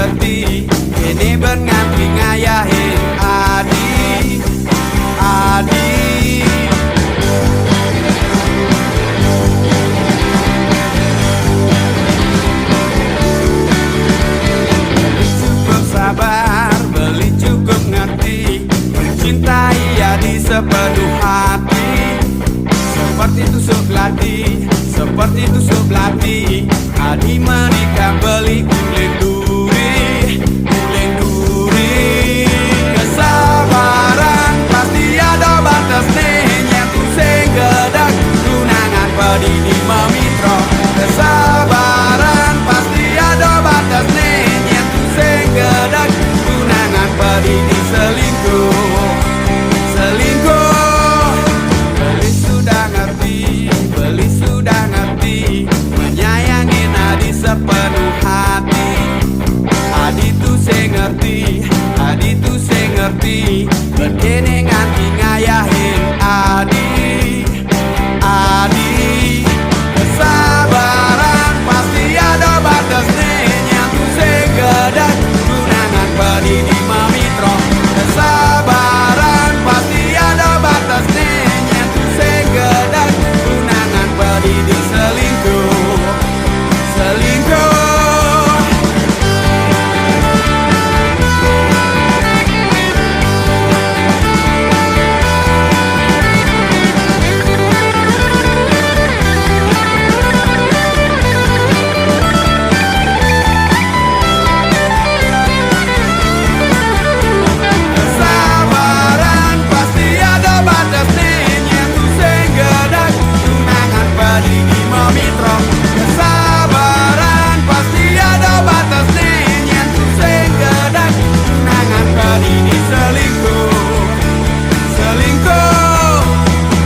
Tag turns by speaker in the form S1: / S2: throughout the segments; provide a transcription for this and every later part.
S1: ngerti, kene bernganti ngayahin adi, adi. Beli cukup sabar, beli cukup ngerti, mencintai adi sepenuh hati. Seperti tusuk belati, seperti tusuk belati, adi menikah beli ulen duri, ulen duri. Kesabaran pasti ada batasnya, nyatu senggedak tunangan pedini memitro. Kesabaran pasti ada batasnya, nyatu senggedak tunangan pedini selingkuh, selingkuh. Beli sudah ngerti, menyayangin adi sepenuh hati. Adi tuh saya ngerti, adi tuh saya ngerti, berkene nganti ngayahin adi, adi. Kesabaran pasti ada batasnya, nyatu segedak tunangan pedini memitro. Kesabaran pasti ada batasnya, nyatu segedak tunangan pedini selingkuh, selingkuh. Kesabaran pasti ada batasnya, nyatu segedak tunangan pedini memitro. Kesabaran pasti ada batasnya, nyatu segedak tunangan pedini selingkuh, selingkuh.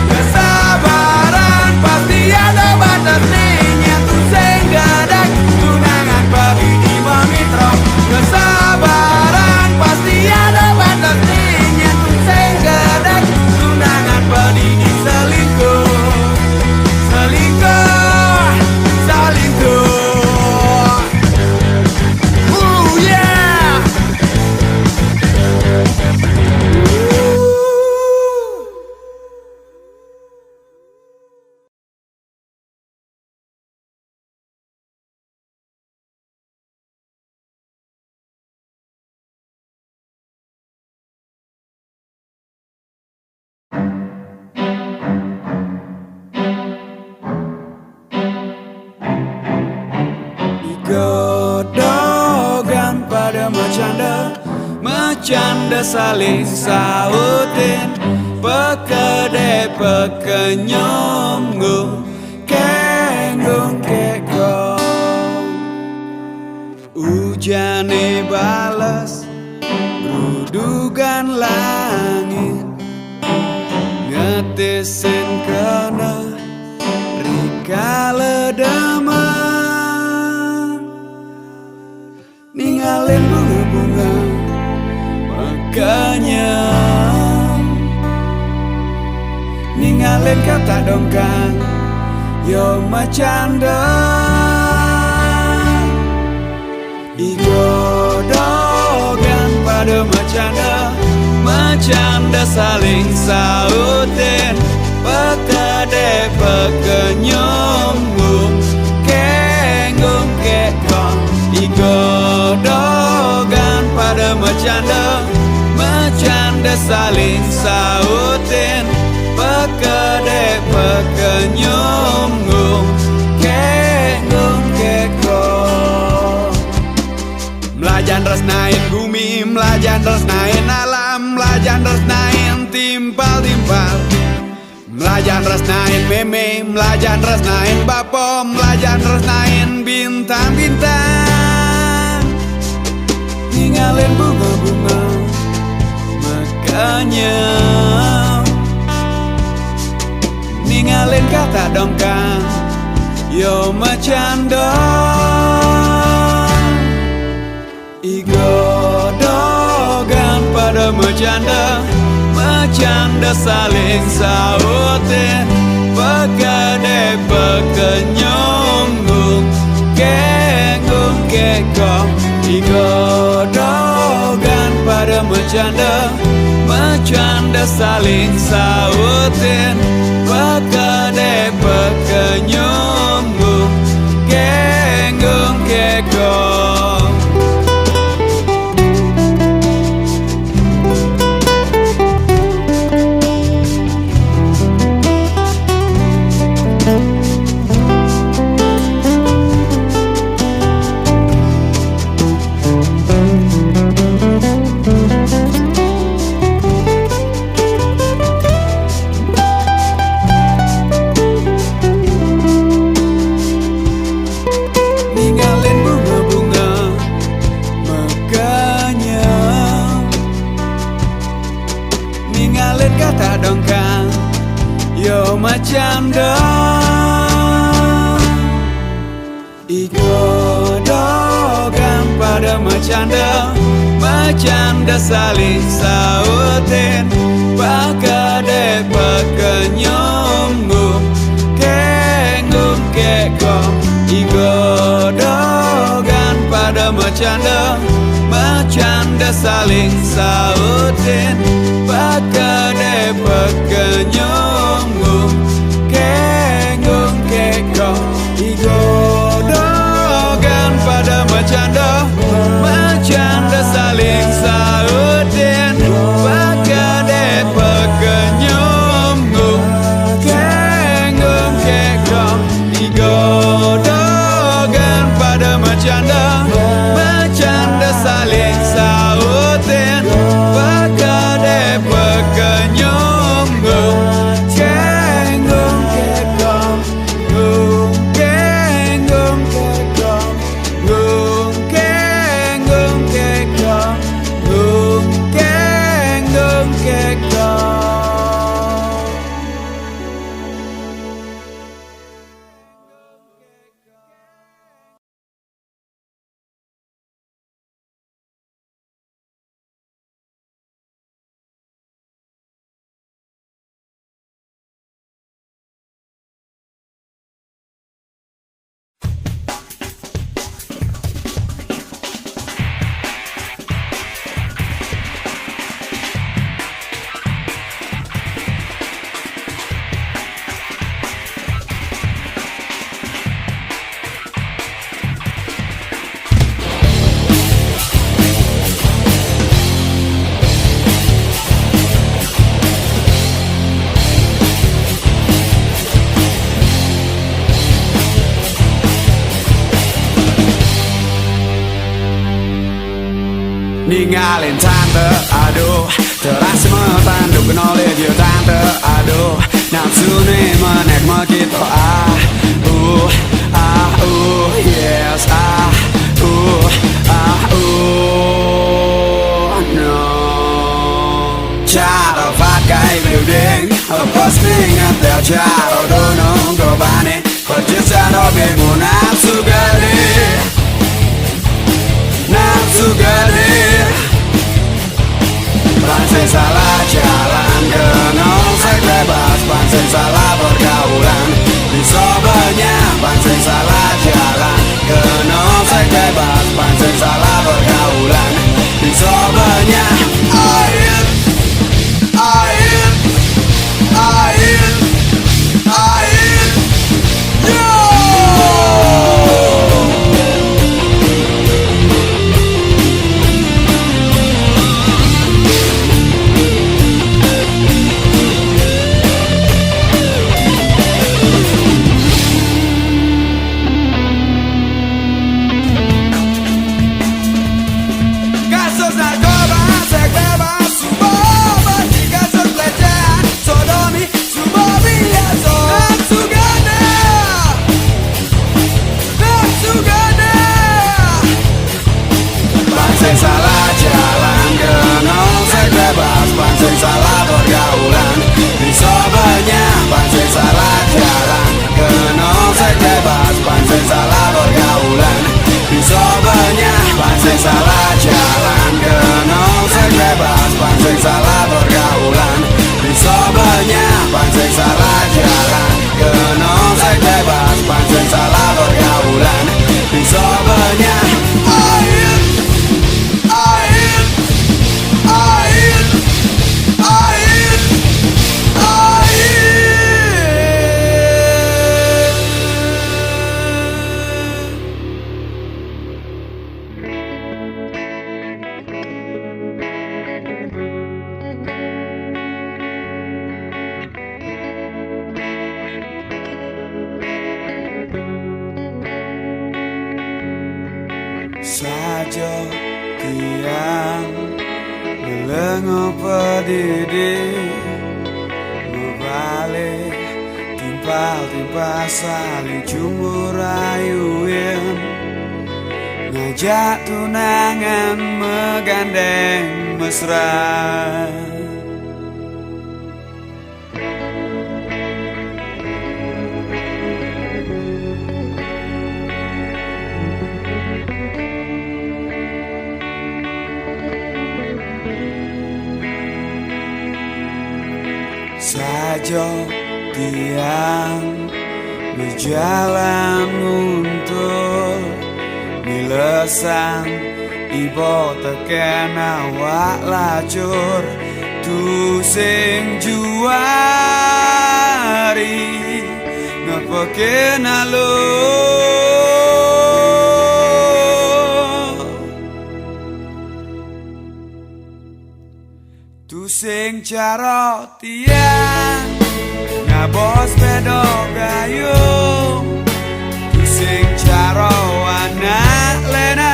S1: Kesabaran pasti ada batasnya, nyatu segedak tunangan pedini memitro. Kesabaran pasti ada batasnya, nyatu segedak tunangan pedini selingkuh, selingkuh, selingkuh. Yeah. Godogan pada bercanda, bercanda saling sautin, pekede pekenyonggung, kenggung kekong. Ujane balas, rudugan langit, ngetesin kena rikale demen. Ninggalin bunga-bunga makanya, ninggalin kata dongkang yo macanda. Igodogan pada macanda, macanda saling sautin, pekede pekenyonggung, kenggung kekong. Igodogan pada macanda, macanda saling sautin, pekede pekenyonggung, kenggung kekong. Melajan resnain bumi, melajan resnain alam, melajan resnain timpal-timpal, melajan resnain meme, melajan resnain bapo, melajan resnain bintang-bintang. Ninggalin bunga-bunga makanya, ninggalin kata dongkang yo macanda. Igodogan pada macanda, macanda saling sautin, pekede pekenyonggung, kenggung kekong. digodogan pada Bercanda saling sautin, Pekade pekenyunggung, Kenggung kekong. Ninggalin kata dongkang, yo macam dong. Igodogan pada Bercanda saling sautin, Pakade pekenyunggung, Kenggung kekong. Igodogan pada Bercanda saling sautin, Pakade pekenyunggung, Kenggung kekong. Igodogan pada Bercanda saling sautin, Pakade pekenyunggung, Kenggung kekong. Igodogan pada Bercanda saling sautin, Pakade pekenyunggung, Kenggung kekong. Ngung kenggung kekong, ngung kenggung kekong, ngung kenggung kekong.
S2: Ninggalin tante, aduh, terasa metanduk kenoleh dia tante, aduh, nafsu nih menek mekito yes, no. Cara pakai building, posting atau cara donong gobane, percaya robimu nafsu gede. Nafsu gede, pansy salah jalan, kenal saya bebas, pansy salah pergaulan. Bisa banyak, pansy salah jalan, kenal saya bebas, pansy salah pergaulan. Bisa banyak, air, yo. Salah jalan, kenal saya bebas, pansy salah pergaulan. Bisa banyak, pansy salah jalan, kenal saya bebas, pansy salah pergaulan. Bisa banyak, pansy salah jalan, kenal saya bebas, pansy salah pergaulan. Bisa banyak, pansy salah jalan, kenal saya bebas, pansy salah pergaulan. Bisa banyak, air. saja tiang melengok pedidi membalik timpal-timpal saling cumbu rayuin ngajak tunangan megandeng mesra. Saja tiang berjalan untuk milesan ibo teken awak lacur tu sing juari ngepeken tu sing cara tiang ngabos pedo gayung tu sing cara anak lena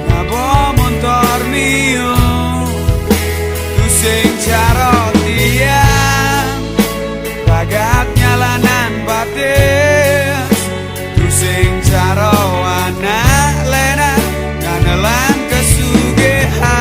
S2: ngabo motor mio tu sing cara tiang bagat nyalanan batis tu sing cara anak lena nganelan kesugihan.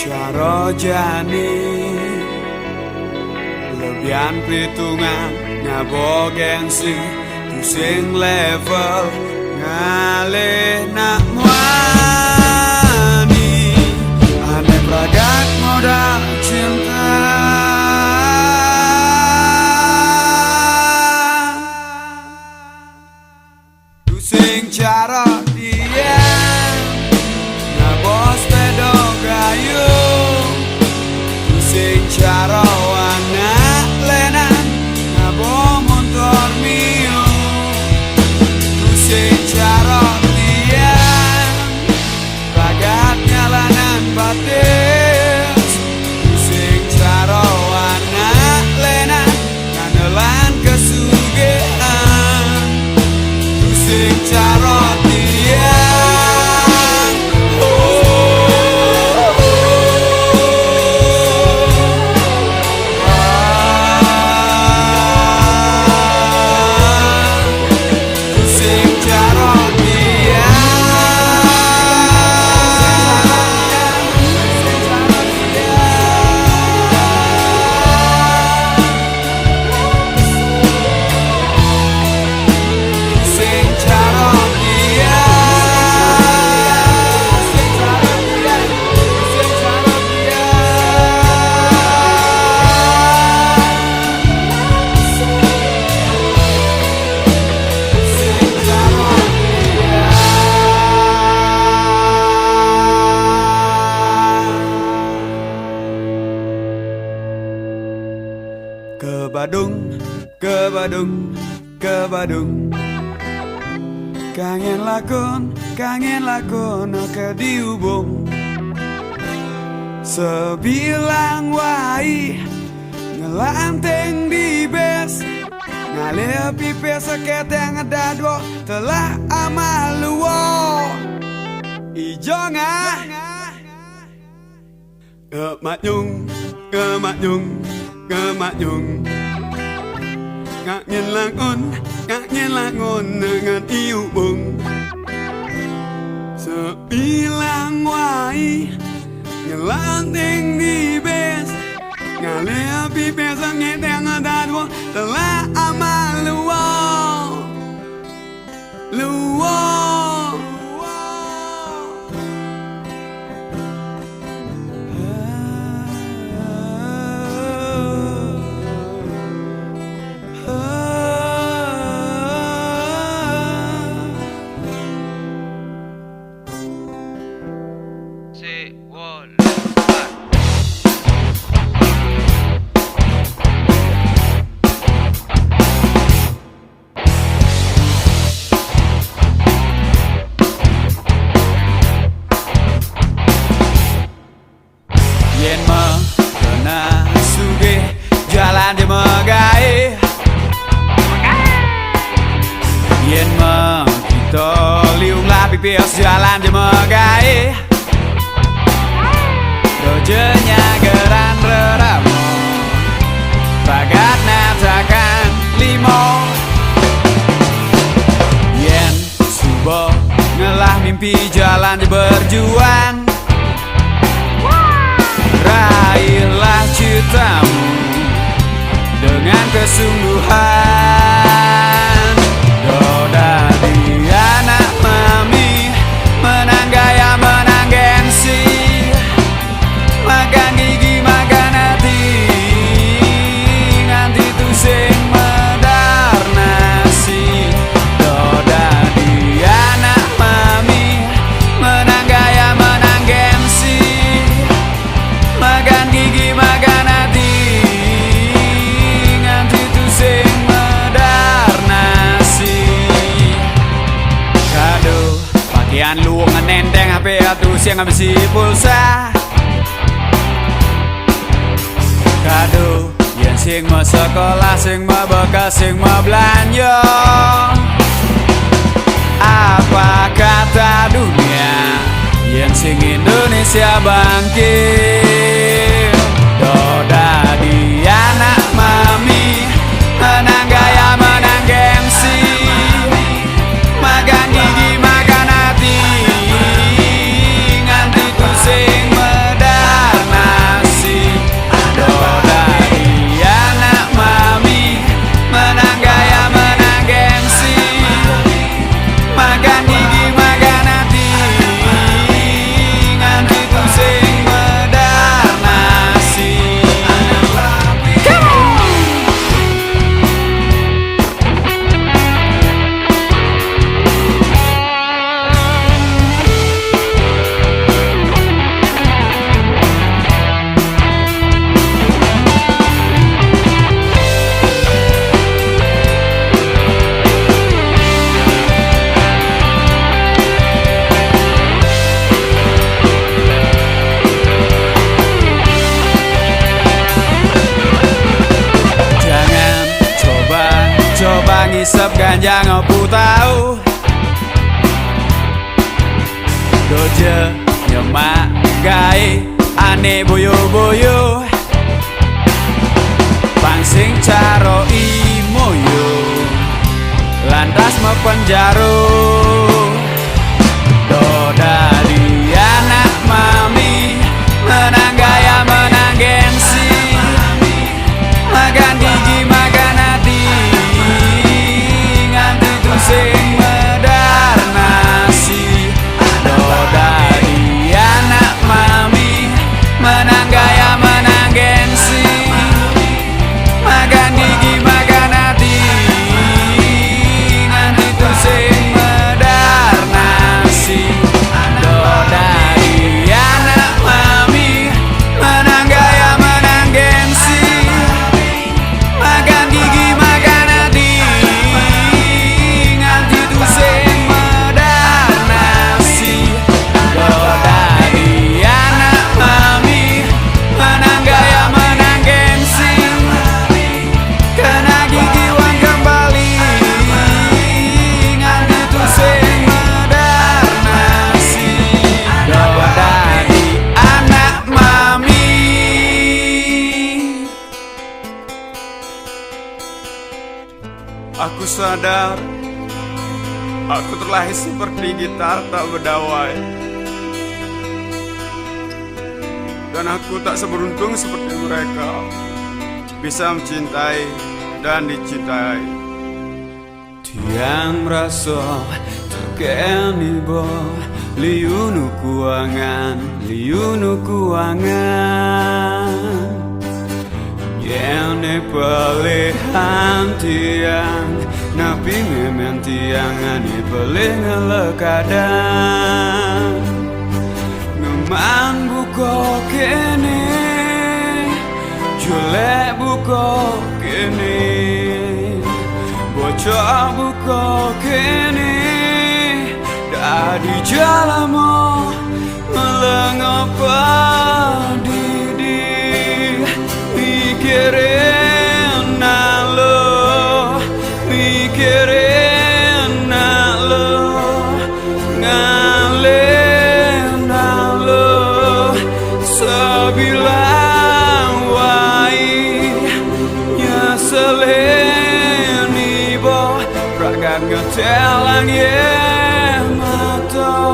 S2: Cara jani lebihan perhitungan ngabo gengsi tu sing level ngalih nak muani ane pragat modal cinta tu sing cara dia ngabos pedo gayung tu sing cara anak lenan ngabo motor mio tu sing cara tiang bagat nyalanan batis tu sing cara anak lenan nganelan kesugihan tu sing cara tiang. Ke Badung, ke Badung, ke Badung, kangen
S1: kangen lakon ke dihubung sebilang wai ngelanteng di bes ngalir pipe seketeng dadwo telah amal luwo ijo ngah Kemaknyung kangen lakon dengan iubung sebilang wai ngelanteng di bes ngalir pipe seketeng dadwo telah amal luwo
S2: Yen mah kena sugih jalan di megai Yen mah kita liung lapi pios jalan di megai Rojenya geran reramo bagat natakan limo Yen subuh ngelah mimpi jalan di berjuang Raihlah citamu dengan kesungguhan Doda di anak mami menang gaya menang gengsi Makan gigi makan hati nganti tusing medar nasi Doda di anak mami menang gaya menang gengsi Makan gigi, makan hati nganti tusing medar nasi Kado pakaian lu ngenenteng HP atuh siang besi pulsa Kado yen sing mau sekolah sing mau bekas sing mau belanja Apa kata dunia yen sing Indonesia bangkit Doda di anak mami menang gaya menang gengsi Makan gigi makan hati nganti tusing medar nasi Doda di anak mami menang gaya menang gengsi Makan gigi makan hati nganti tusing medar nasi Jangan coba ngisep ganja ngopu tahu Doje nyemak gai ane boyo-boyo Pangsing caro imoyo lantas mepenjaro Doda di anak mami menang gaya menang gengsi Makan gigi makan hati nganti tusing medar nasi Doda di anak mami menang gaya menang gengsi Makan gigi makan hati nganti tusing medar
S1: hiduplah seperti gitar tak berdawai. Dan aku tak seberuntung seperti mereka, bisa mencintai dan dicintai.
S2: Tiang rasa terkeni bo liunu kuangan yang ne pelehan tiang napi memen tiang ani peleh ngelekadan ngeman buko kene julek buko kene bocah buko kene dadi jalamo melengapa didi mikirin nalo ngalen nalo sebilang wai nyaseleni bo ragat ngetelang ngetelang mata.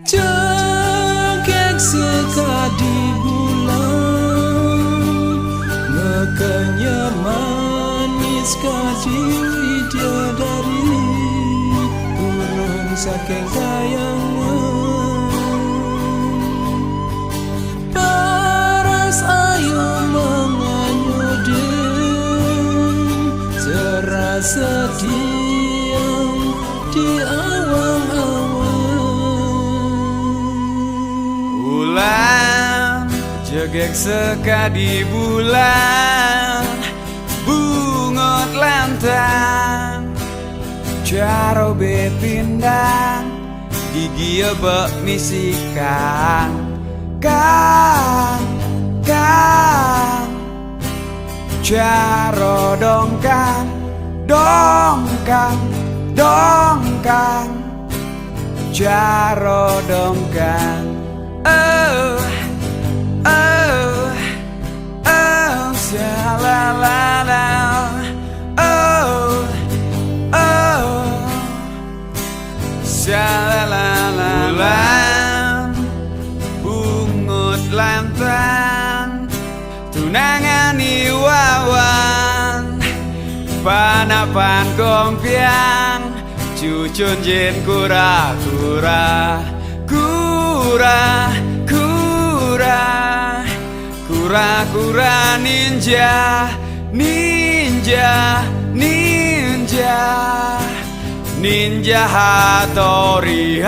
S3: Cengkeh sekadi bulan makanya manis kaji widadari burung saking kayangan paras ayo menganyudin serasa diam di
S2: bulan jegek sekadi bulan bungot lantang caro bepindang gigi bek misikan kang caro dongkang caro dongkang bulan bungut lantang tunangani wawan panapan kompiang cucun jen kura ninja hatori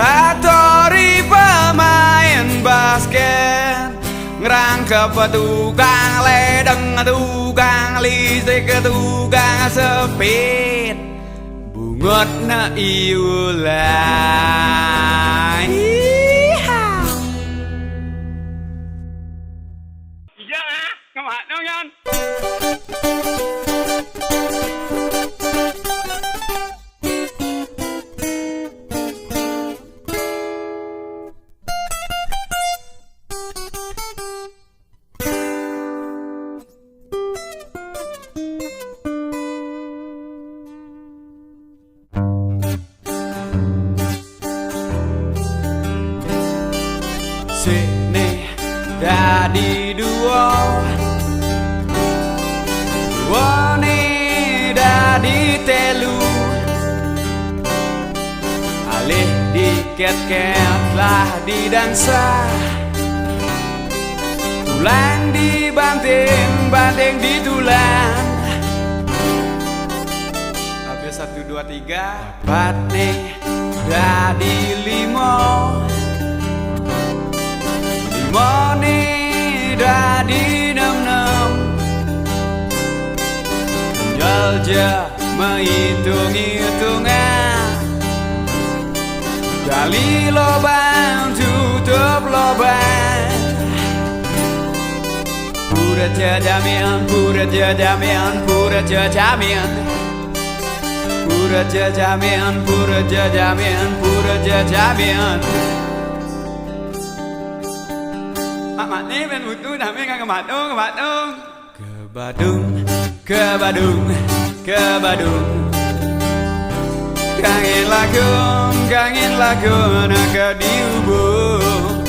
S2: pemain basket ngerangkep tukang ledeng tukang listrik tukang sepit bungot na iulai
S1: Kemak dong Yan.
S2: Sini dadi duo Wone dadi telu Alih diket-ket lah didansa Tulang dibanting, banting ditulang Habis 1, 2, 3 Dapat nih dadi limo Limone dadi nem-nem Jalja menghitung-hitungan Gali lubang, tutup lubang Pura jajamian, pura jajamian, pura jajamian Pura jajamian, pura jajamian, pura jajamian Mak ni bên một túi làm cái các bạn đúng. Ke Badung, ke Badung, ke Badung. Kangen lagun ke diubung.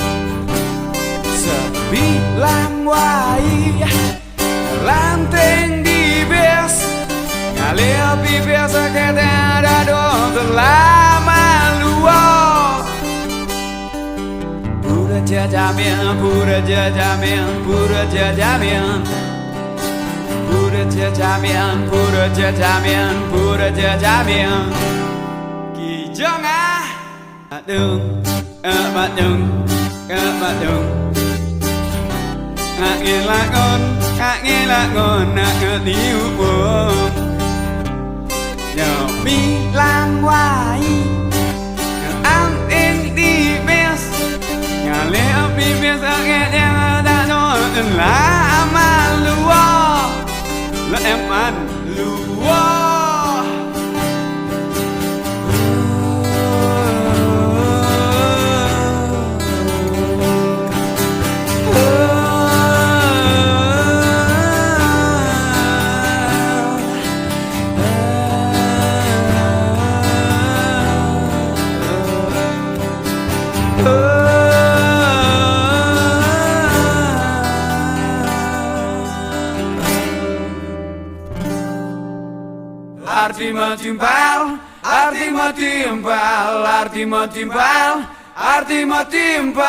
S2: Sebilang wai, lanteng di bes. Ngalir bibir sekedar ada terlama luar. Pura jajamian, pura jajamian, pura jajamian. Pura jajamian, pura jajamian, pura jajamian. Kijong Badung, Badung, Badung. Ngangin lagon, diubung. Bilang wai, anting di bes. Ngalir bibir sekedar ada lama luar. Là em ăn lúa. Arti metimpal, arti metimpal, arti metimpal, arti metimpal.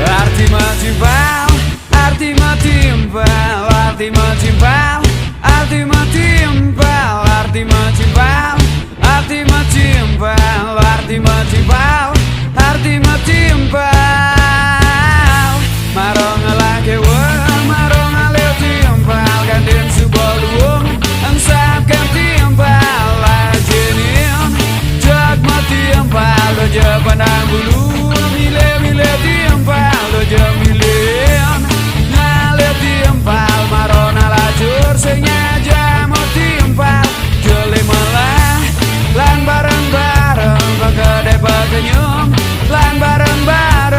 S2: Arti metimpal, arti metimpal, arti metimpal. Arti metimpal, arti metimpal, arti metimpal, arti metimpal, arti metimpal. Marong lagi marong aleu timpal, gandeng sebuah luung, ansapkan timpal, lajenin, jak metimpal, doja pandang bulu, mile timpal, doja milen, ngaleu timpal, marong lajur sengaja mau timpal, jeli malah, lan bareng-bareng, pakai depa kenyum, lan bareng-bareng.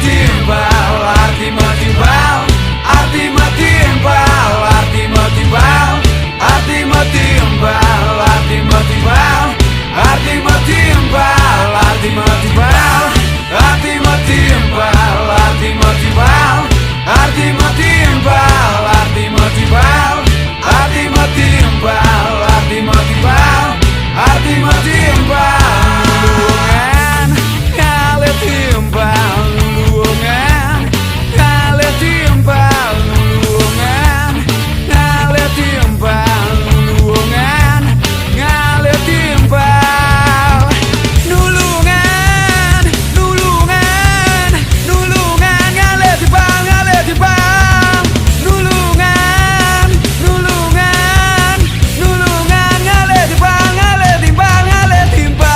S2: timbal, arti metimbal, arti metimbal, arti metimbal, arti metimbal, arti metimbal, arti metimbal, arti metimbal, arti metimbal, arti metimbal, arti metimbal, arti metimbal, arti metimbal, arti metimbal, arti metimbal, arti metimbal. Lulungan kali timbal, lulungan kali timbal, lulungan kali timbal, lulungan kali timbal. Nulungan, nulungan, nulungan kali timbal, kali timbal. Nulungan, nulungan, nulungan kali timbal, kali timbal, kali timbal.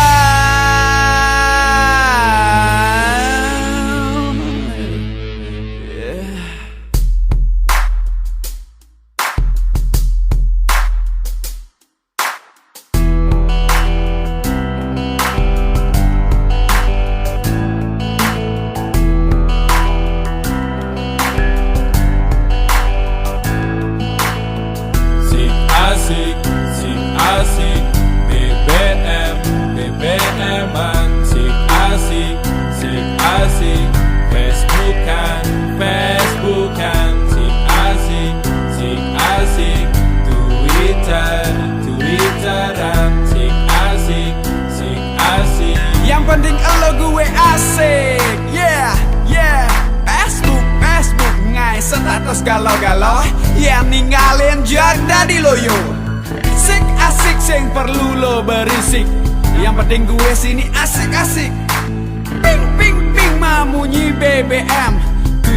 S3: Sik asik, sik asik, BBM, BBM-an. Sik asik, sik asik, Facebookan, Facebookan. Sik asik, sik asik, Twitter, Twitteran. Sik asik, sik asik.
S2: Yang penting elo gue asik, yeah, yeah. Facebook, Facebook, ngai status galau-galau, ya ninggalin jag dadi loyo. Sik asik sing perlu lo berisik, yang penting gue sini asik-asik. Ping, ping, ping, mamunyi BBM,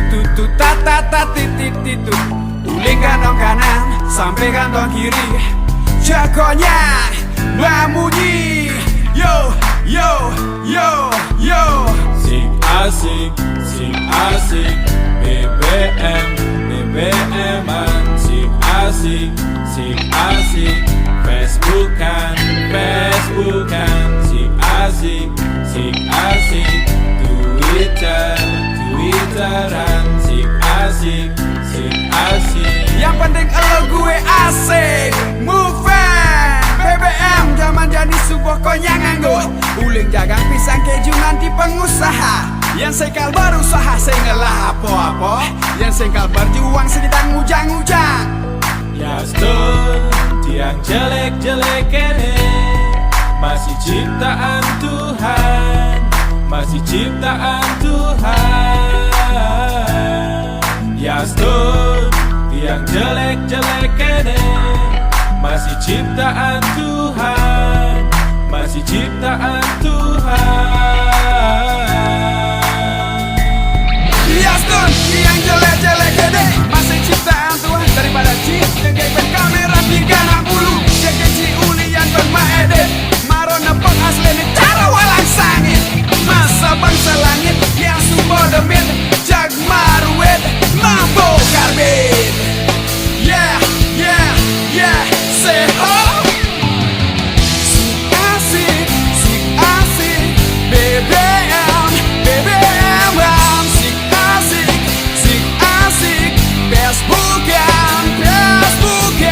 S2: tutut tata titit titut. Uling kantong kanan sampai kantong kiri, jagonya mamunyi. Yo, yo, yo, yo.
S3: Sik asik, sik asik, BBM, BBM-an. Sik asik, sik asik, Facebookan, Facebookan. Sik asik, sik asik, Twitter, Twitteran. Sik asik, sik asik.
S2: Yang penting elo gue asik, move on. BBM zaman jadi sebuah konyangan go. Uling jagang pisang keju nanti pengusaha. Yang sekal berusaha saya ngelah apa-apa, yang sekal berjuang sedang ujang-ujang.
S3: Ya stone, tiang jelek-jelek ini masih ciptaan Tuhan, masih ciptaan Tuhan. Ya stone, tiang jelek-jelek ini masih ciptaan Tuhan, masih ciptaan Tuhan.
S2: Yaston, yang jelek-jelek gede masih ciptaan Tuhan. Daripada chip, yang gepen kamera 360, yang keci ulian bermaedit, maro nepok asli ini cara walang sangit. Masa bangsa langit yang sumber demit, jag maruet, mambo karbit. Yeah, yeah, yeah, say ho. Sik asik, sik asik, BBM, BBM. Sik asik, sik asik, Facebookan, Facebookan.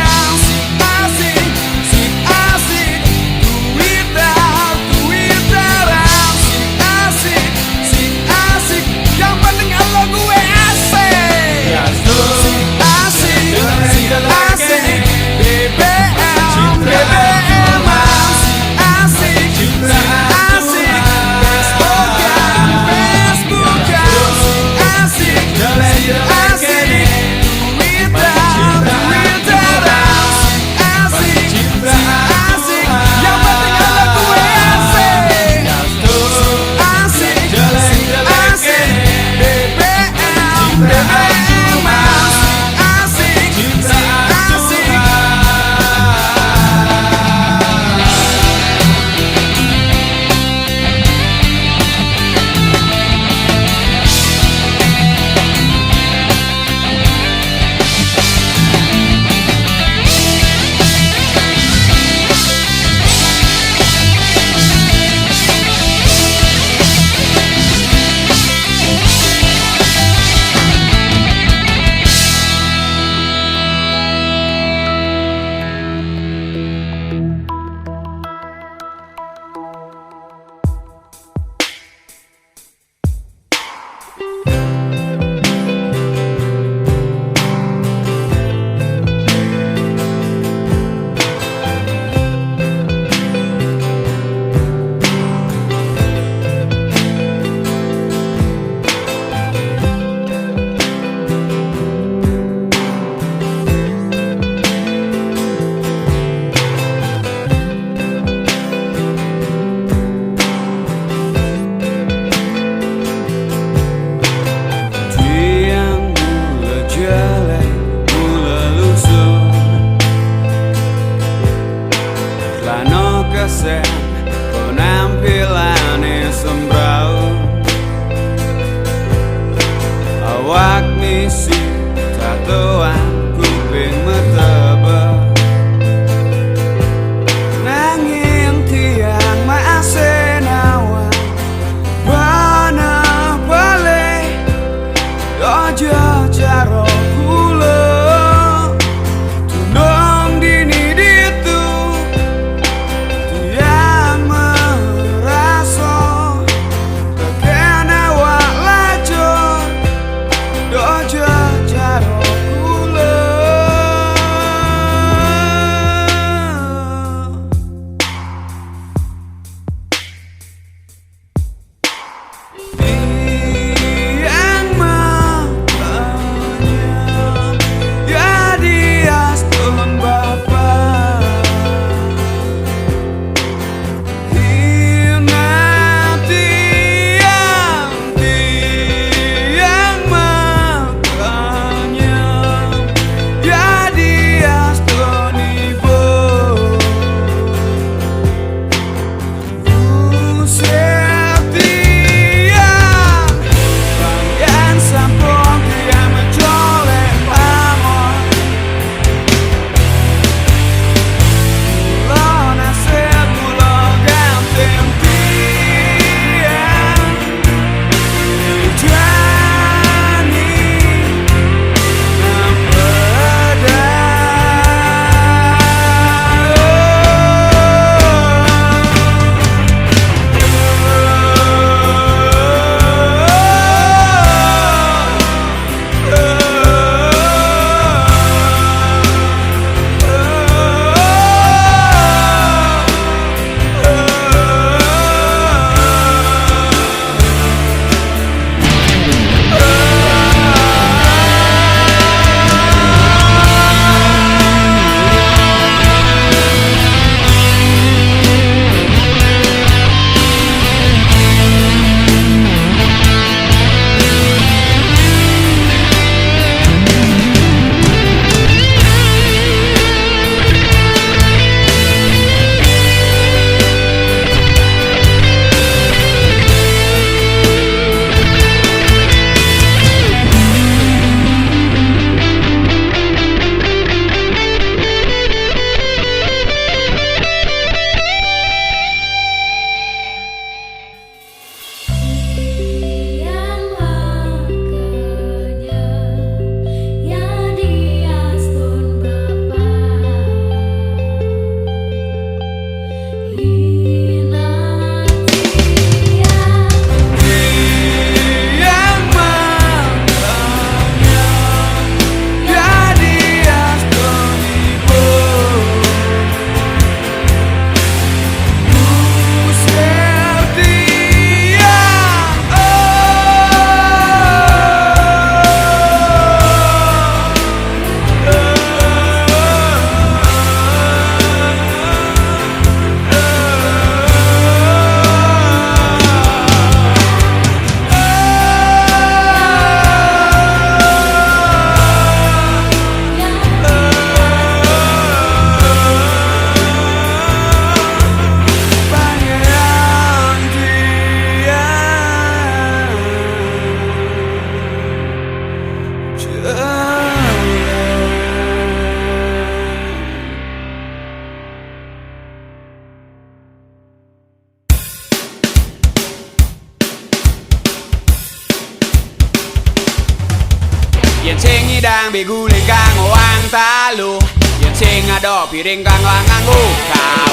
S2: nyidang biguling kang wang talu. Yen sing ado piring kang wang nganggo kau.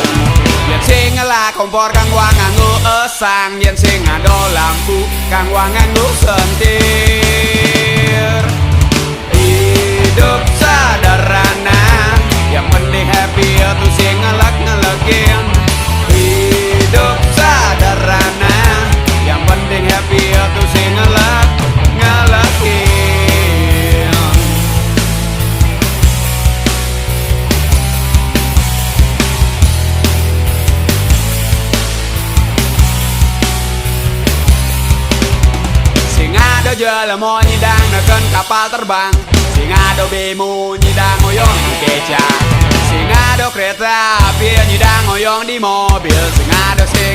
S2: Yen sing ngelah kompor kang wang nganggo esang. Yen sing ado lampu kang wang nganggo sentir. Hidup sederhana, yang penting happy itu sing ngelek-ngelekin. Hidup sederhana, yang penting happy itu sing ngelek-ngelekin. Sing ado jelema nyidang neken kapal terbang. Sing ado bemo nyidang oyong di beca. Sing ado kereta api nyidang oyong di mobil. Sing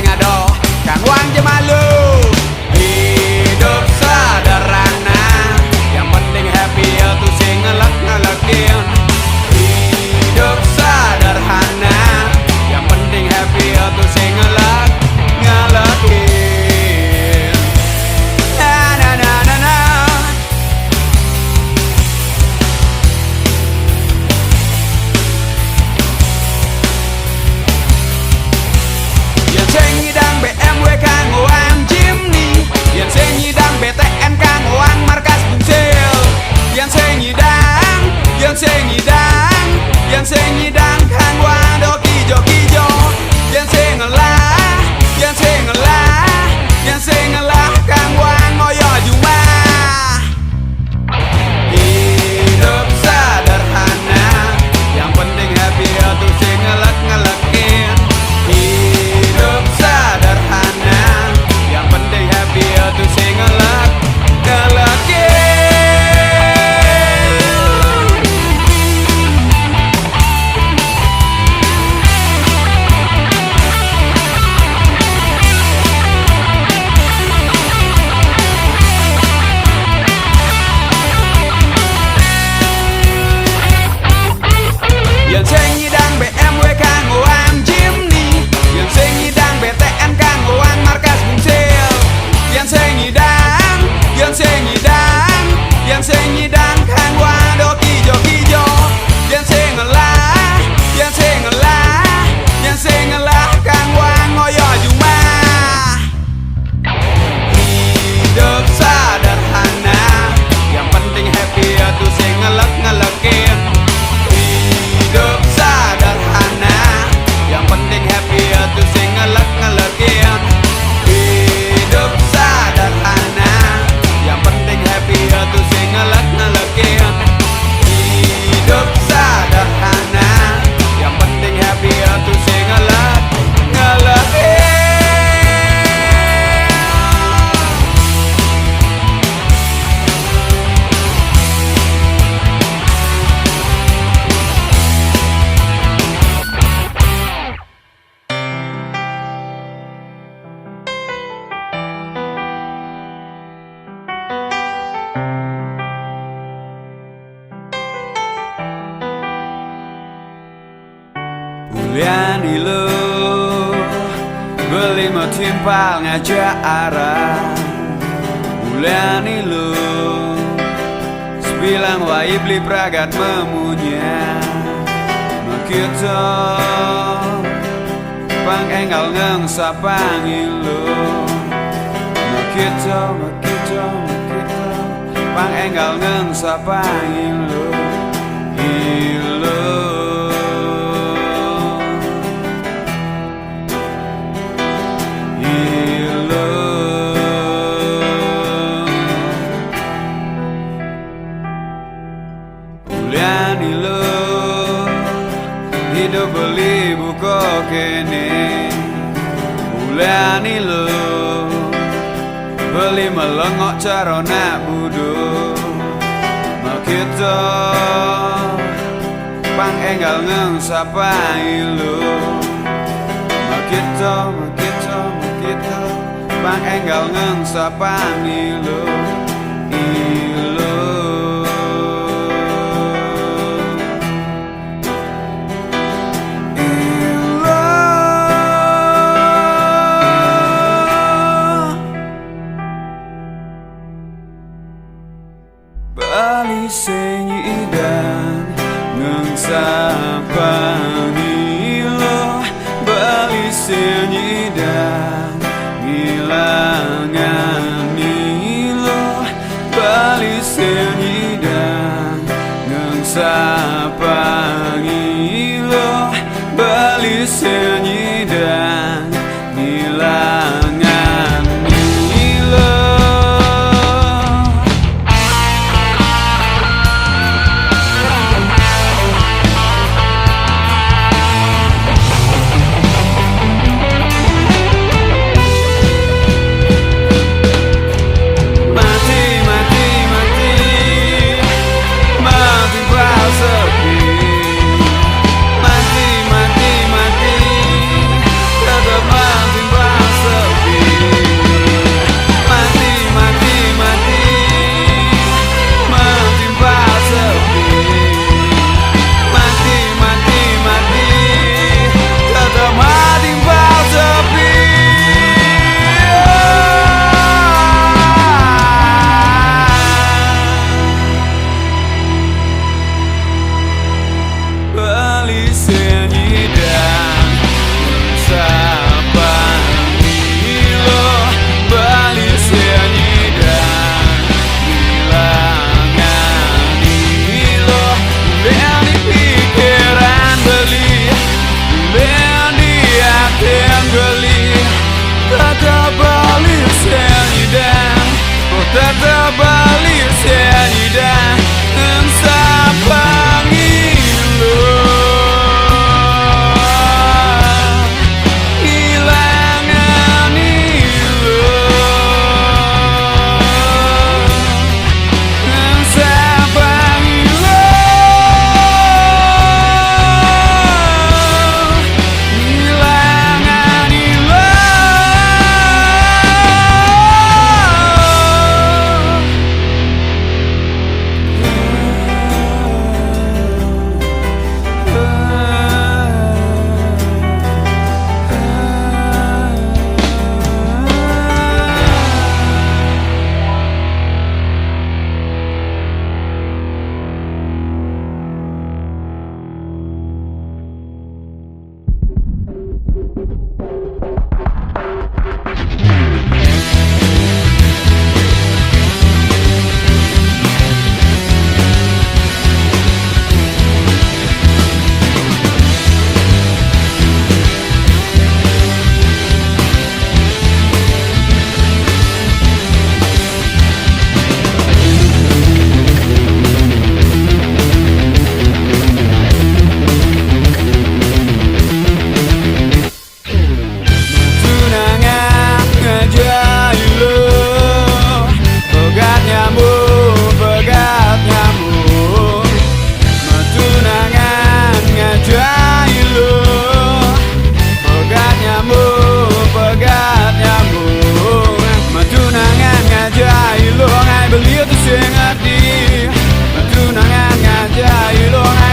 S2: ado kang wang jemalu. Hidup sederhana, yang penting happy itu sing ngelek-ngelekin. Hidup sederhana, yang penting happy itu sing ngelek-ngelekin. BMW kang wang Jimny, yen sing nyidang BTN kang wang markas Bunsil. Yen sing nyidang, yen sing nyidang, yen sing nyidang kang wang doki joki-jo. Yen sing ngelah, yen sing ngelah, yen sing ngelah kang wang ngoyo juma. Hidup sederhana, yang penting happy itu sing ngelek-ngelekin. Hidup sederhana, yang penting happy itu sing ngelek-ngelekin. Yen sing nyidang BMW kang wang Jimny, yen sing nyidang BTN kang wang markas Bunsil. Yen sing nyidang, yen sing nyidang, yen sing nyidang kang wang doki joki-jo. Yen sing ngelah, yen sing ngelah, yen sing ngelah kang wang ngoyo juma. Hidup sederhana, yang penting happy itu sing ngelek-ngelekin. Hidup sederhana, yang penting happy itu sing ngelek-ngelekin. Hidup sederhana, yang penting happy itu sing ngelek-ngelekin. Hidup sederhana, yang penting happy itu sing ngelek-ngelekin. Buliani lo beli mau timpal ngajak arah. Buliani lo sebilang wai beli pragat memunya. Makita pang enggal ngeng sapangil lo. Makita pang enggal ngeng sapangil lo. Ilo Buliani lo hidup beli buka kene. Buliani lo beli melengok cara nak budu. Makita pang enggal ngeng sapai lo. Makita pang enggal ngeng sapai lo. Ilo Bali senyidan ngang sapani lo, Bali senyidan ngilangani lo, Bali senyidan ngang sapani lo, Bali senyidan ngilangani lo. Tetap Bali senyidan ngang sapani lo, ngilangani lo, ngang sapani lo, ngilangani lo.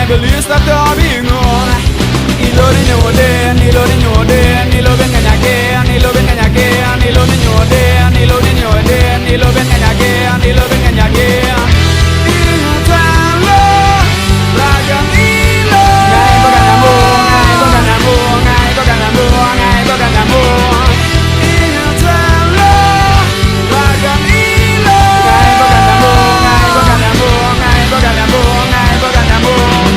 S2: Beli starter bingung, ilo ni nyoden, ilo ni nyoden, ilo ben kanyakean, ilo ben kanyakean, ilo ni nyoden, ilo ni nyoden, ilo ben kanyakean, ilo ben kanyakean. Ingatan lo, ragam ilo. Ngai bukan nambung, ngai bukan nambung, ngai bukan nambung, ngai bukan nambung. Ingatan lo, ragam ilo. Ngai bukan nambung, ngai bukan nambung, ngai bukan nambung, ngai bukan nambung.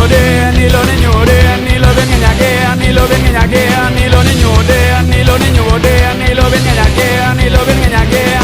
S2: de, ni los niños de, ni los ven en aquella, ni los ven en aquella, ni los niños de, ni los niños de, ni los ven en aquella, ni los ven en aquella.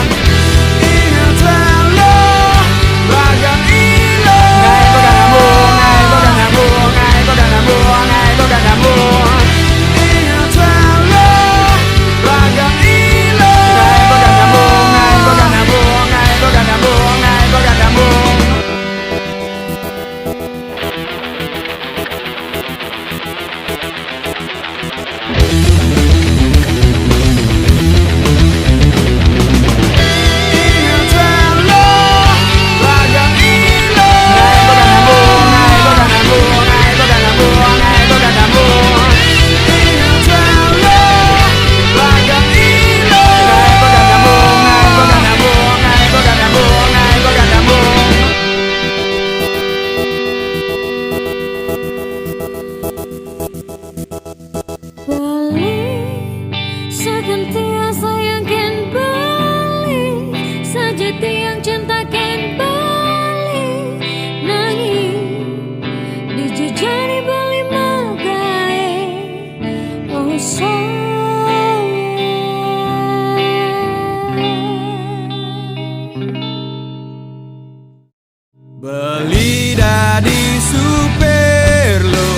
S2: Beli dari Superlo,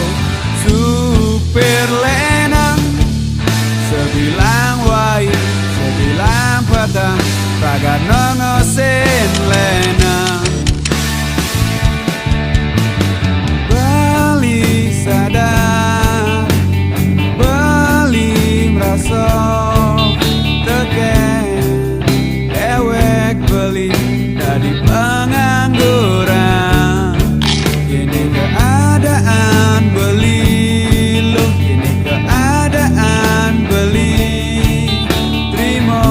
S2: super lenang, sebilang wai, sebilang patang, raga nongosen lenang. Beli sadar, beli merasa, teken, dewek beli dari pengangguran. Ini keadaan beli loh, ini keadaan beli. Terima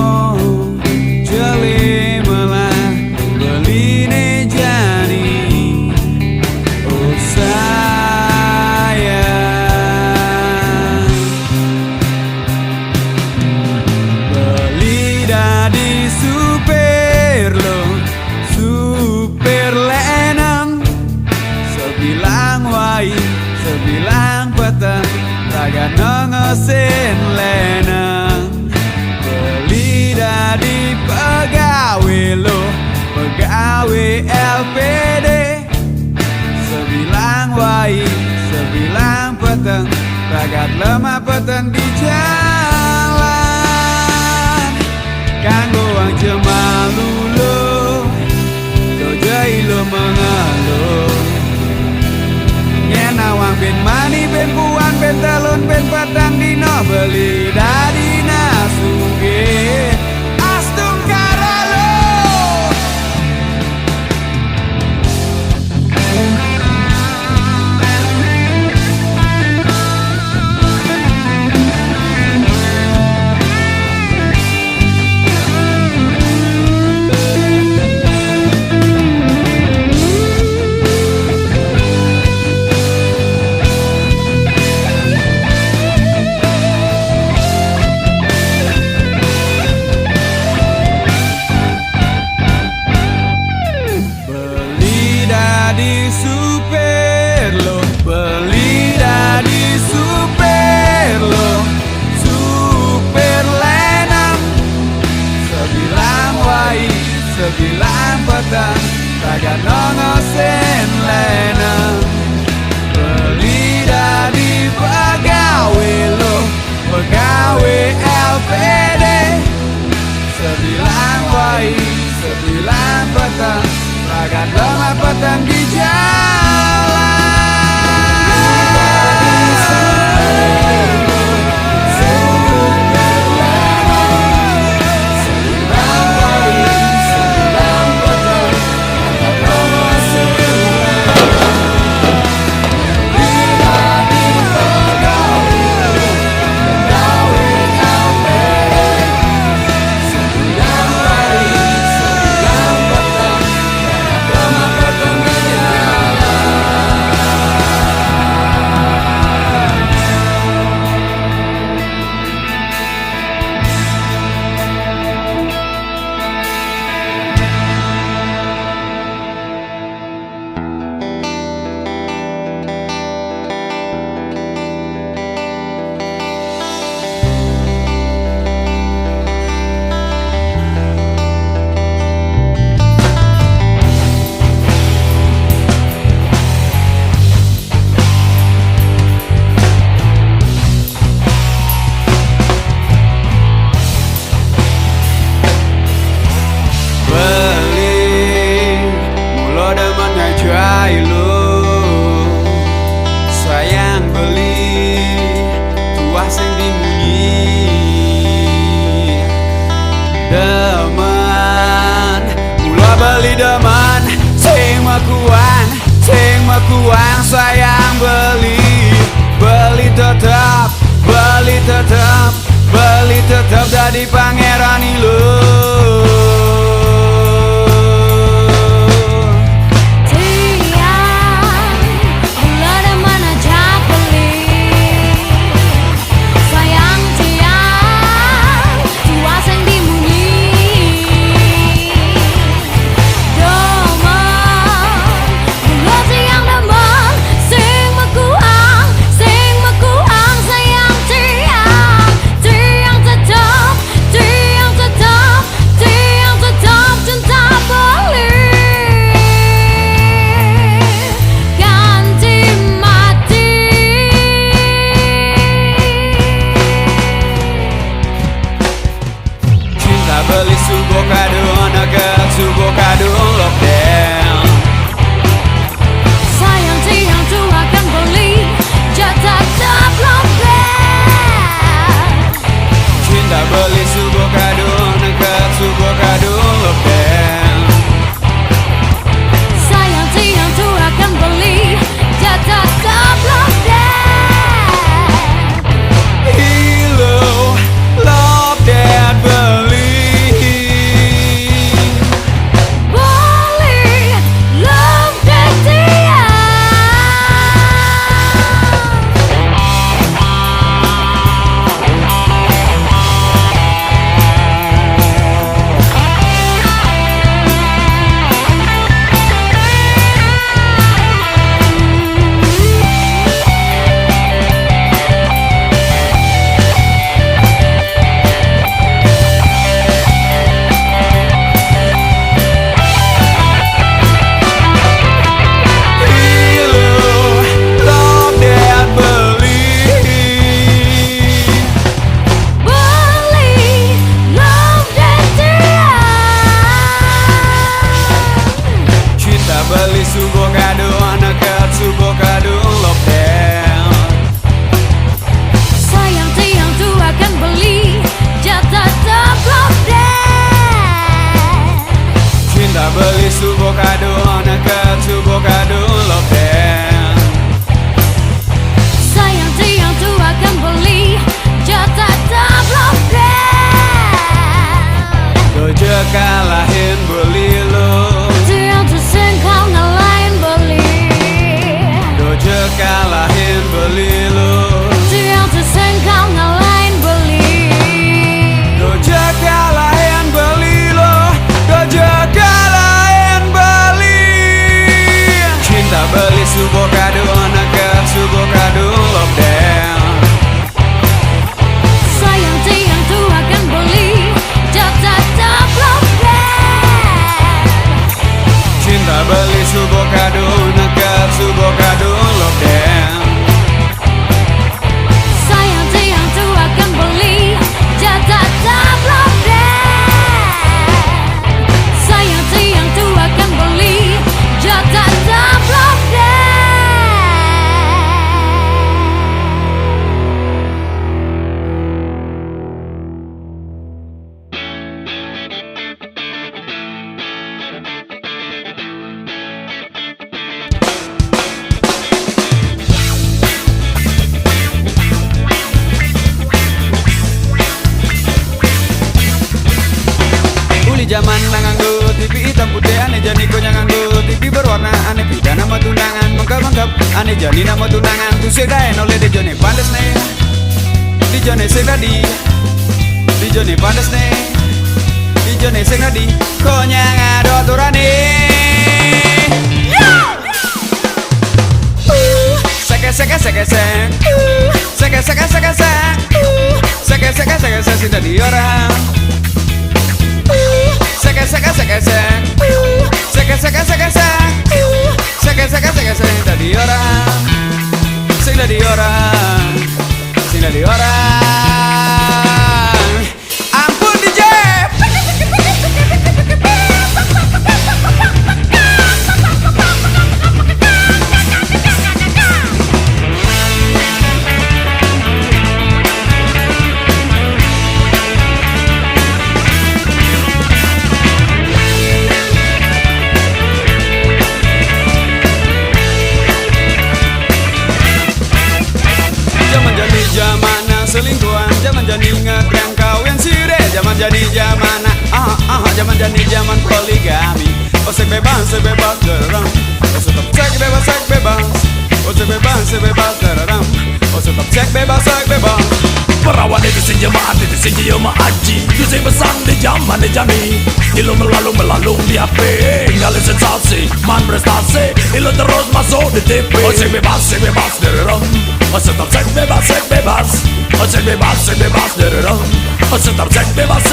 S2: jeli melah beli ne jani. Oh sayang, beli dari Superlo, super lenang, sebilang wai, sebilang petang, raga nongosen lenang. Beli dari pegawai lo, pegawai LPD, sebilang wai, sebilang petang, ragat lemah petang di jalan. Kanggo wang cemalu lo, dojai lo mengaluh. Nyenawang ben mani, ben puan, ben telun, ben padang dino. Beli dari nasuge astung karalo. Di Superlo, beli dari Superlo, super lenang, sebilang wai, sebilang petang, raga nongosen lenang. Beli dari pegawai lo, pegawai LPD, sebilang wai, sebilang petang, ragat lemah petang di jalan. beli demen, sing mekuan sayang beli tetap jadi pangeran ilu. Beli subo kadung naga subo kadung lockdown.
S4: Sayang tiang tu akan beli jatah tetap lockdown.
S2: Cinta beli subo kadung naga subo kadung lockdown.
S4: Sayang tiang tu akan beli jatah tetap lockdown.
S2: Hilo lockdown beli. Beli subo kadung naga subo kadung lockdown.
S4: Sayang tiang tu akan beli jatah tetap lockdown.
S2: Cinta beli subo kadung naga subo kadung lockdown.
S4: Sayang tiang tu akan beli jatah tetap lockdown.
S2: Doja kalahin beli lo.
S4: Kau ngalahin beli,
S2: Doja kalahin beli lo.
S4: tiang tusen kau ngalahin beli.
S2: Doja kalahin beli lo. Doja kalahin beli. Cinta beli subo kadung naga subo kadung lockdown.
S4: Sayang tiang tu akan beli jatah tetap lockdown.
S2: Cinta beli subo kadung naga subo kadung lockdown.
S4: Sayang tiang tu akan beli jatah tetap lockdown. Sayang tiang tu akan beli jatah tetap lockdown.
S2: Zaman nganggo TV hitam putih aneh jani ko nganggo TV berwarna aneh beda nama tunangan mengkap aneh jani nama tunangan tu sedae oleh di jone pandes nih di jone segadi di jone pandes nih di jone segadi ko nyang ado aturane seke seke seke seke seke seke seke seke seke seke seke di orang seke seke seke seke seke seke seke seke seke seke tadi orang sing dari orang ampun DJ
S1: sek bebas dararam. Oh tetap sek bebas. Oh sek bebas dararam. Oh tetap sek bebas.
S5: Perawan itu si jemaat itu si jemaat haji. Itu si besang di zaman di jami. Ilu melalung di HP. Ngalih sensasi, man prestasi. Ilu terus masuk di TV. Oh sek bebas dararam. Oh tetap sek bebas. Oh sek bebas dararam. Oh tetap sek bebas.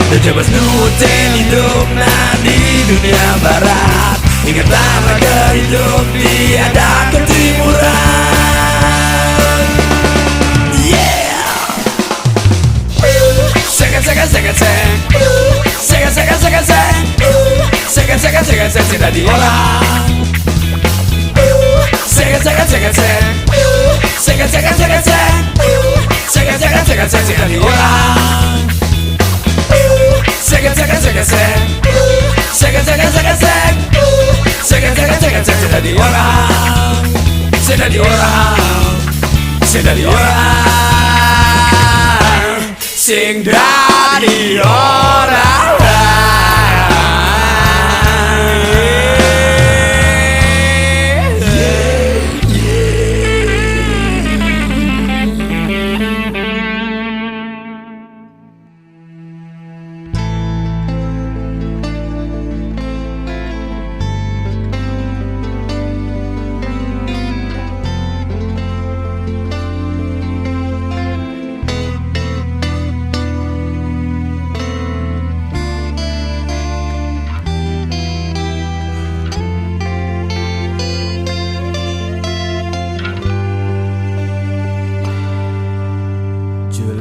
S5: Dia coba nurutin hidupnya di dunia barat. Ingat lama hidup tiada ketimuran. Yeah. Sek sudah diorang. Sek sudah diorang. Sudah diorang. Sing dari orang.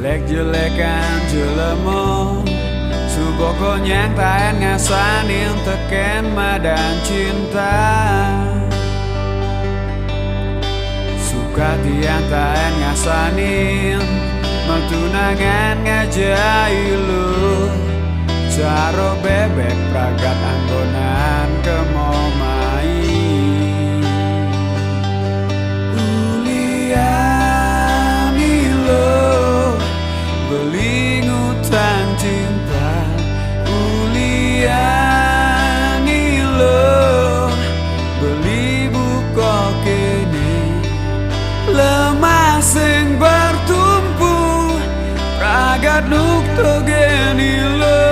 S2: Jelek-jelekan jelemo Suboko nyantain ngasanin teken madan cinta Suka tiang tain ngasanin Metunangan ngajailu Caro bebek pragat anggonan kemomai Beli ngutang cinta Uliani lo Beli buko kene Lemah sing bertumpu Pragat nuk togeni lo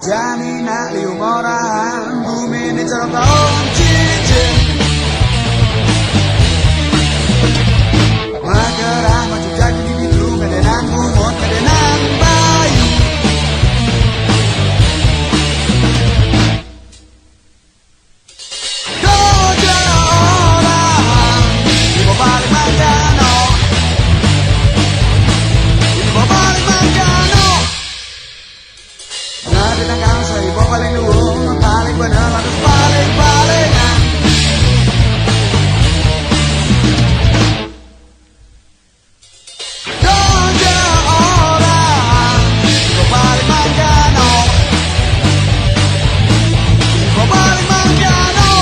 S2: Jani nak liu orang bumi ni cerok tahun cincin Magerang maju jaki di bitu kedenan bumut kedenan bayu Doja orang ibu balik Manggano ibu balik Manggano Nadi tangkang ibu paling dulu paling bener harus paling-palingan Doja orang ibu balik Manggano ibu balik Manggano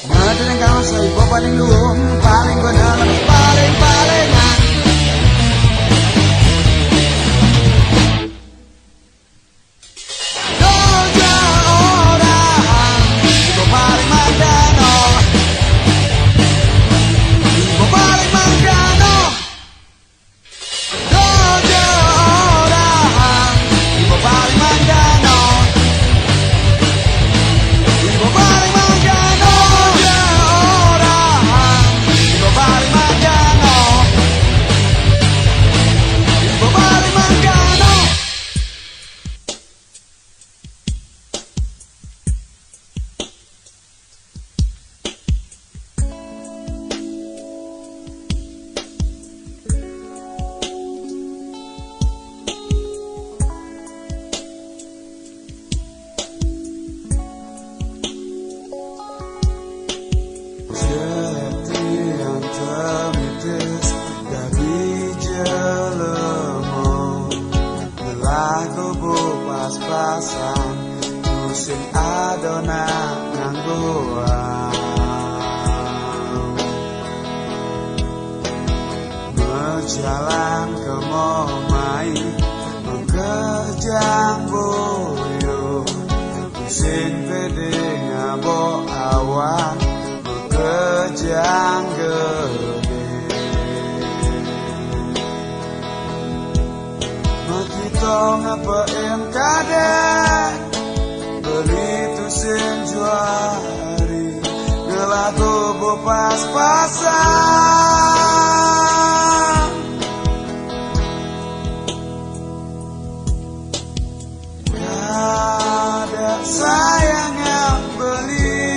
S2: Nadi tangkang ibu paling dulu paling bener harus paling-palingan Doja orang ibu balik Manggano ibu balik Manggano Doja orang ibu balik Manggano ibu balik Manggano Doja orang ibu balik Manggano ibu balik Manggano Jelati yang termitis dari jelemo belah kubu pas-pasan musim adonan ngangguan berjalan ke momai mengerjang boyo musim pede ngabok awan kejang gede Makito ngapain kadek beli tusen juari ngelaku pas-pasan Kadek sayang yang beli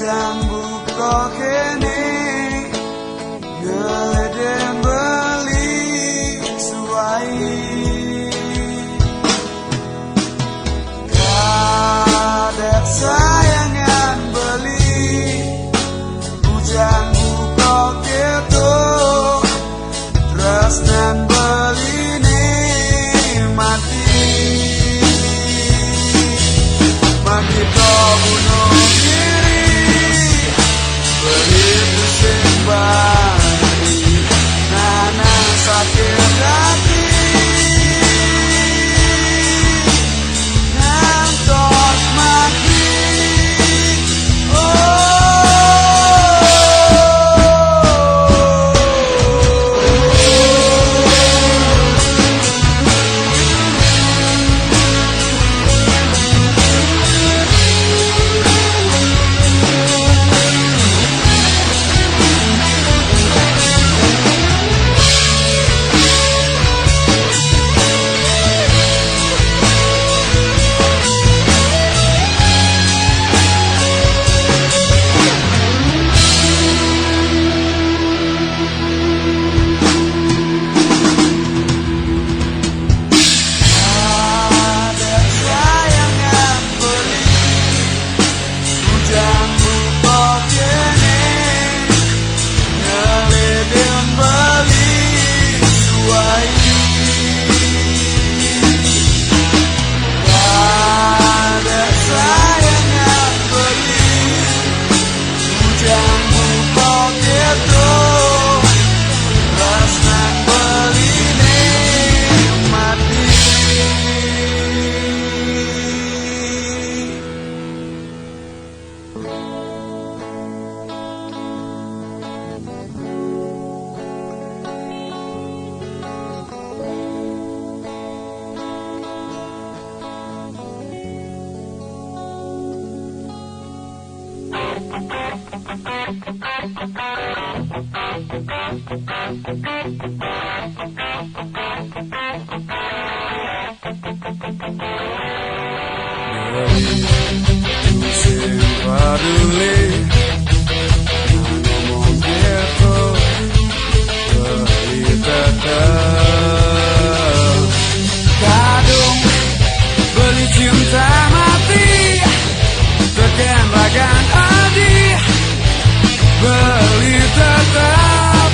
S2: Jambu kok kene ngeleden beli suai Kadek sayangan beli jambu kok gitu terus dan beli nih mati
S1: Sing peduli ngomong gitu beli tetep kadung beli cinta mati tekan ragan adi beli tetep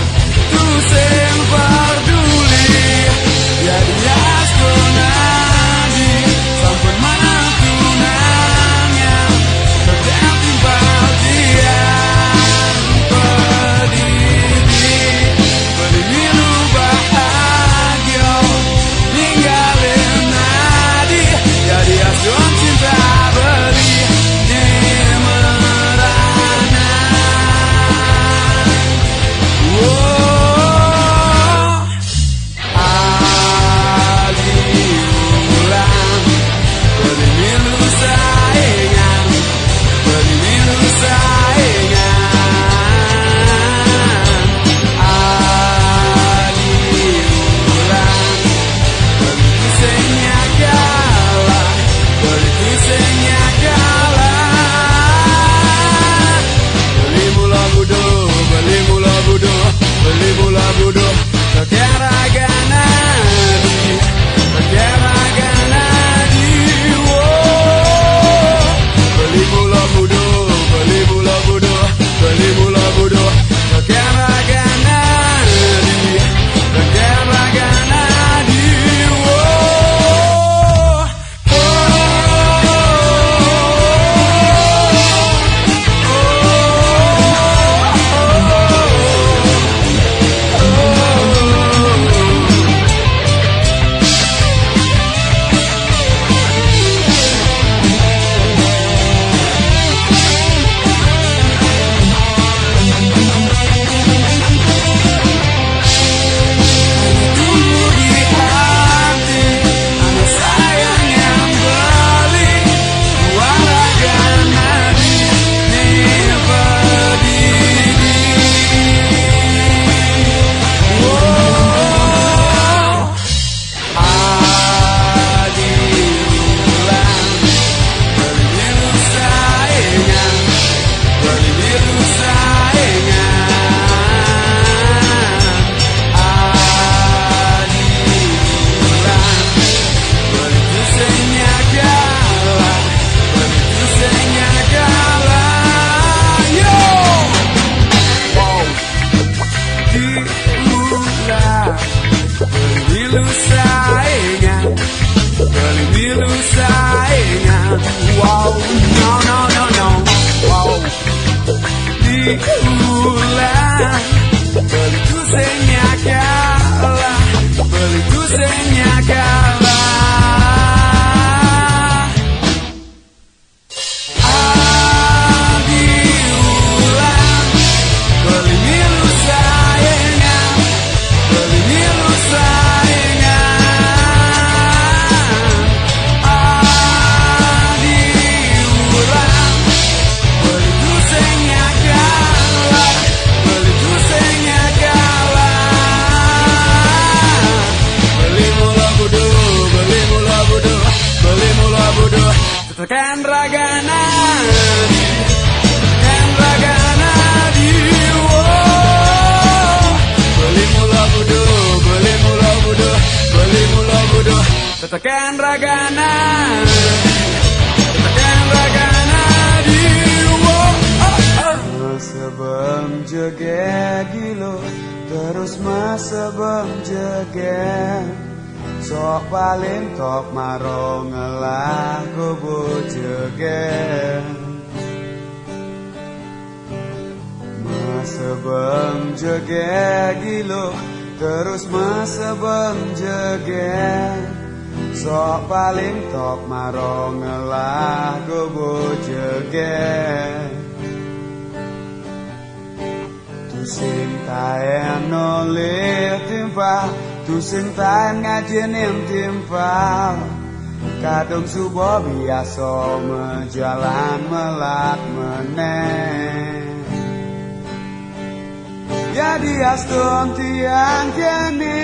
S1: tuh sing peduli jadi astonadi sampai mana tunanya tetap timbal dia pedidi beli milu bahagia ninggalin nadi jadi aston cinta beli di merana. Ali ulang beli milu saingan beli milu saingan Ali ulang beli kusenya kalah beli kusenya kalah beli mula budo beli mula budo beli mula budo kekera ganadi kekera ganadi beli mula budo beli mula budo beli mula budo kekera ganadi kekera ganadi milu saingan beli milu saingan wow no no no no wow diulang beli kusenya kalah beli kusenya kalah diulang beli milu saingan beli milu tekan ragana tekan ragana di beli mula budo beli mula budo beli mula budo tekan ragana tekan ragana di sebelum jege gilo terus sebelum jege sok paling tok marong ngelah gobo jegen masebeng jege gilo terus masebeng jegen sok paling tok marong ngelah gobo jegen tu sing taen nolih timpal tu sing taen ngajen yang timpal kadung subuh biasa menjalan melat meneh
S2: Jadi astun tiang kene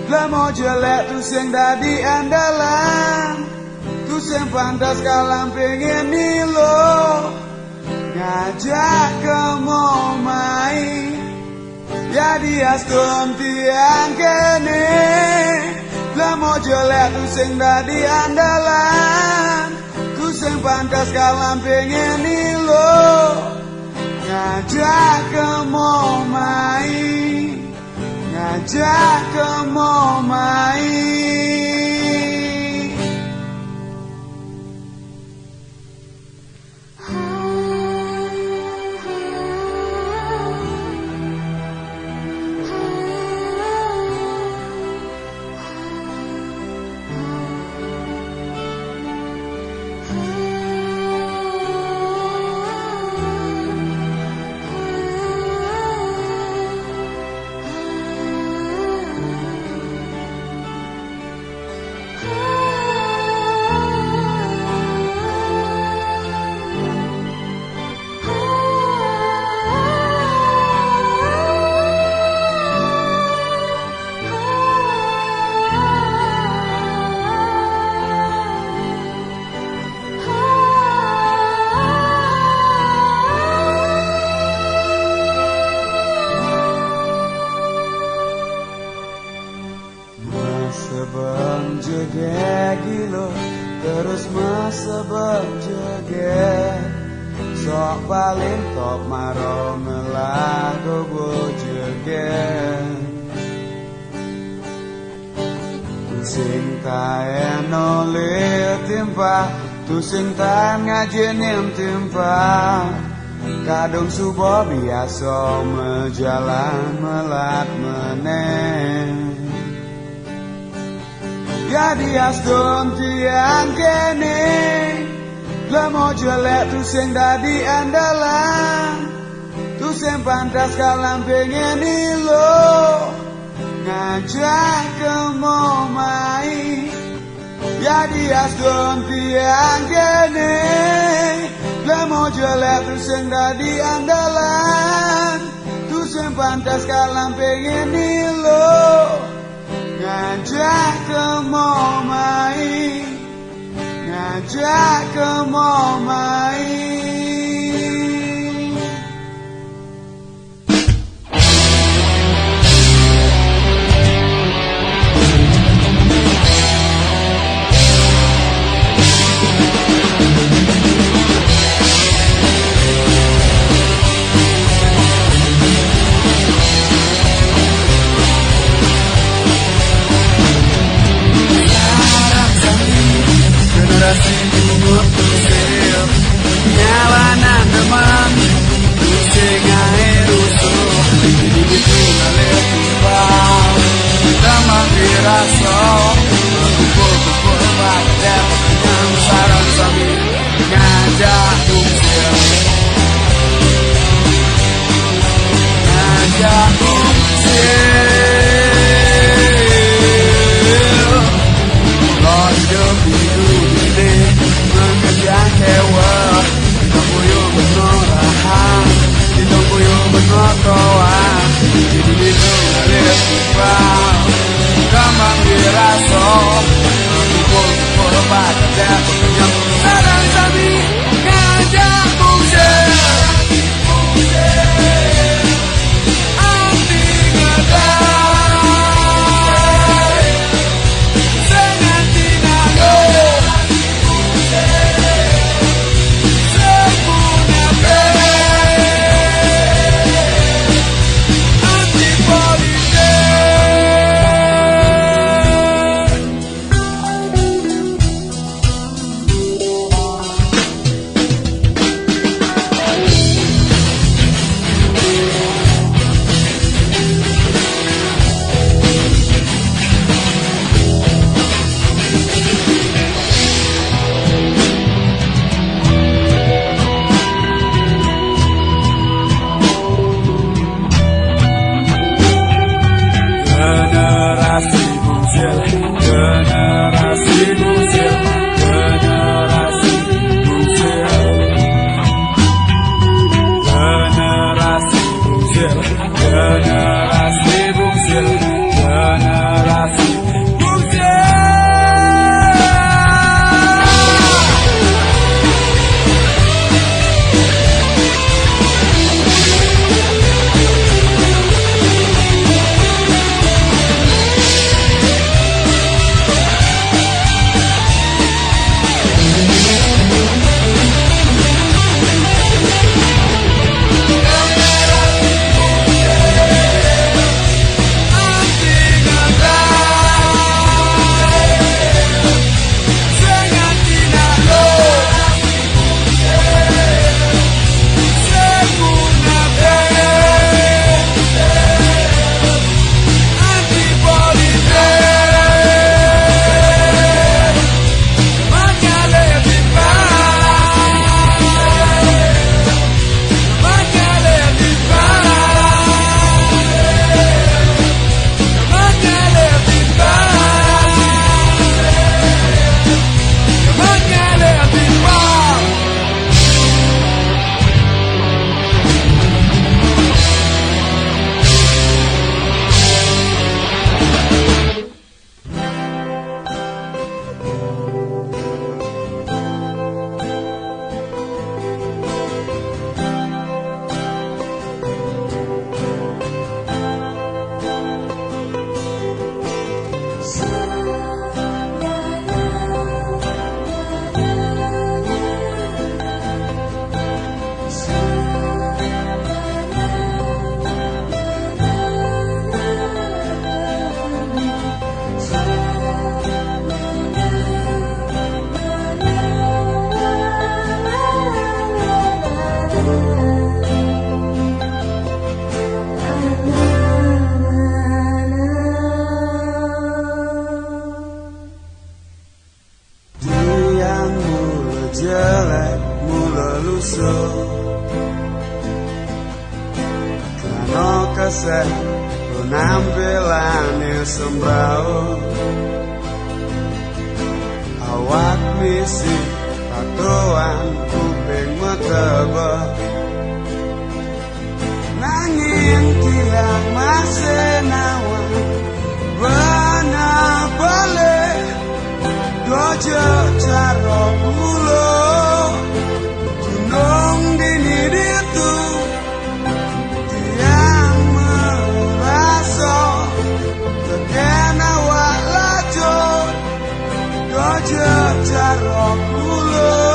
S2: Lamo jelek tu sing dadi andalan Tu sing pantas kalam pengen nilo Ngajak kamu main Jadi astun tiang kene Lamo jelek tu sing dadi andalan Tu sing pantas kalam pengen nilo Ngajak kamu main Ngajak kamu main Sebab jegek gilo terus masebab jegek sok paling top maro melah gogo jegek tu sing taen oleh timpa tu sing taen ngajenin timpa kadung subuh biasa mejalan melat meneng Jadi astun tiang kene Lamo jelek tu sing dadi andalan Tu sing pantas kalam pengen ilo Ngajak kamu main Jadi astun tiang kene Lamo jelek tu sing dadi andalan Tu sing pantas kalam pengen ilo Ngajak kamu main Ngajak kamu main Generasi umur tusil Nyawa
S1: jelekmu lelusuh karena keseh penampilannya sembrau awak misi tatoan kuping metebak nanging tiang masih nawan benar balik dojo cara pulo gunung dini itu tiang merasa teken awak lajo dojo cara pulo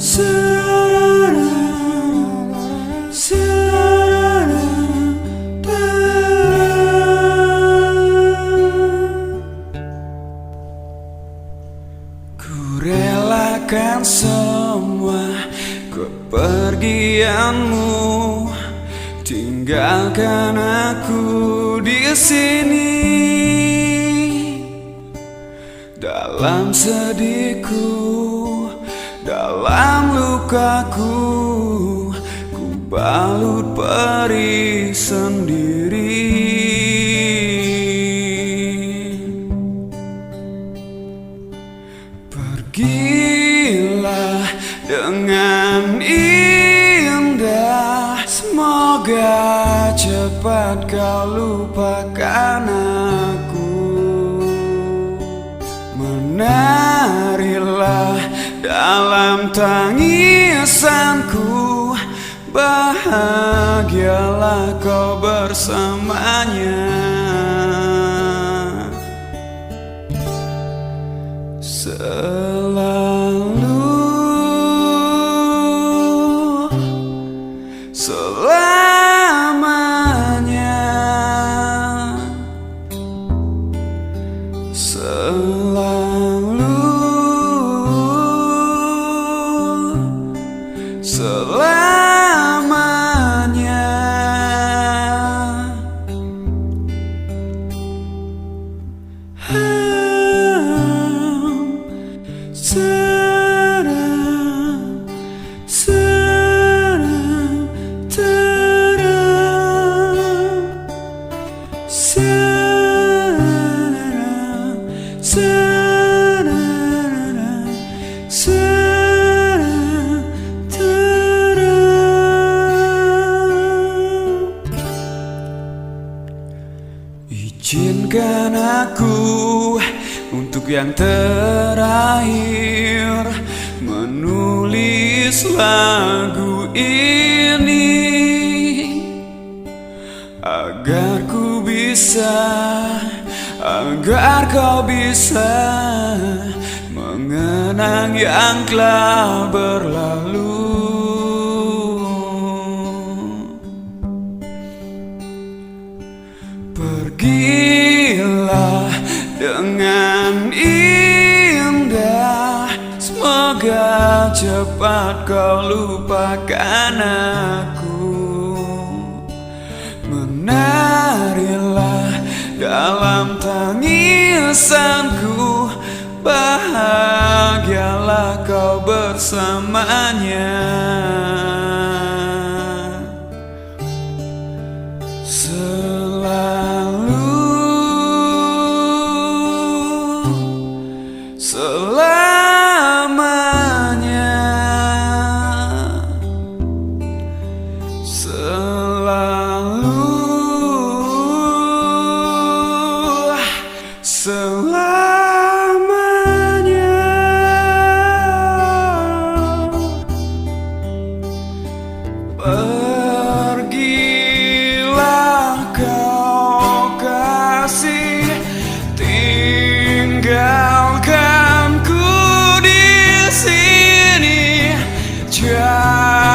S2: Seram kepergianmu tinggalkan aku di sini. Dalam sedihku, dalam lukaku, ku balut perih sendiri. Pergilah dengan indah, semoga cepat kau lupakan aku. Menarilah dalam tangisanku, bahagialah kau bersamanya. Selalu, selamanya, selalu, selamanya. Seram, seram, teram. Seram, seram, seram, teram. Izinkan aku untuk yang terakhir menulis lagu ini, agar ku bisa, agar kau bisa mengenang yang telah berlalu. Pergilah dengan indah, semoga cepat kau lupakan aku. Menarilah dalam tangisanku, bahagialah kau bersamanya. Selamanya, selalu, selamanya. Pergilah kau kasih, tinggalkanku di sini. Jangan